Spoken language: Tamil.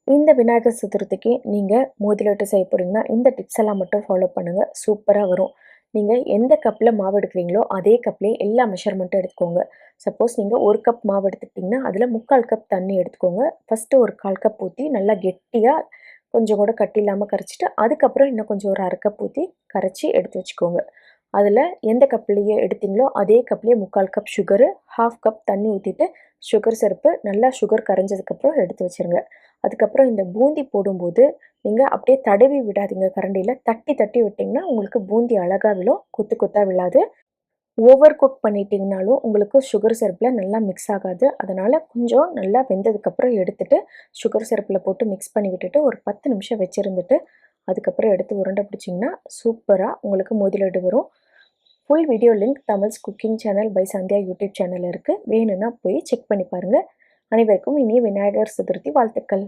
இந்த விநாயகர் சதுர்த்திக்கு நீங்க மோதி லட்டு செய்ய போறீங்கன்னா, இந்த டிப்ஸ் எல்லாம் மட்டும் ஃபாலோ பண்ணுங்க. சூப்பரா வரும். நீங்க எந்த கப்ல மாவு எடுக்கிறீங்களோ, அதே கப்லயே எல்லா மெஷர்மெண்ட்டும் எடுத்துக்கோங்க. சப்போஸ் நீங்க 1 கப் மாவு எடுத்துக்கிட்டீங்கன்னா, அதில 3/4 கப் தண்ணி எடுத்துக்கோங்க. ஃபர்ஸ்ட்டு ஒரு 1/4 கப் ஊத்தி நல்லா கெட்டியா கொஞ்சம் கூட கட்டி இல்லாம கரைச்சுட்டு, அதுக்கப்புறம் இன்னும் கொஞ்சம் ஒரு 1/2 கப் ஊத்தி கரைச்சு எடுத்து வச்சுக்கோங்க. அதில எந்த கப்லயே எடுத்தீங்களோ, அதே கப்லயே 3/4 கப் சுகரு, 1/2 கப் தண்ணி ஊத்திட்டு, சுகர் சிரப்பு நல்லா சுகர் கரைஞ்சதுக்கப்புறம் எடுத்து வச்சுருங்க. அதுக்கப்புறம் இந்த பூந்தி போடும்போது, நீங்க அப்படியே தடவி விடாதீங்க கரண்டில. தட்டி தட்டி விட்டீங்கன்னா, உங்களுக்கு பூந்தி அழகா விழும். கொத்து கொத்தா விழாது. ஓவர் குக் பண்ணிட்டீங்கனாலும், உங்களுக்கு சுகர் சிரப்ல நல்லா மிக்ஸ் ஆகாது. அதனால கொஞ்சம் நல்லா வெந்ததுக்கப்புறம் எடுத்துட்டு, சுகர் சிரப்ல போட்டு மிக்ஸ் பண்ணி விட்டுட்டு, ஒரு 10 நிமிஷம் வச்சிருந்துட்டு, அதுக்கப்புறம் எடுத்து உருண்டை பிடிச்சிங்கன்னா, சூப்பரா உங்களுக்கு மோதி லட்டு வரும். Full video link Tamils cooking channel by Sandhya YouTube சேனல்ல இருக்கு. வேணும்னா போய் செக் பண்ணி பாருங்க. அனைவருக்கும் இனிய விநாயகர் சதுர்த்தி வாழ்த்துக்கள்.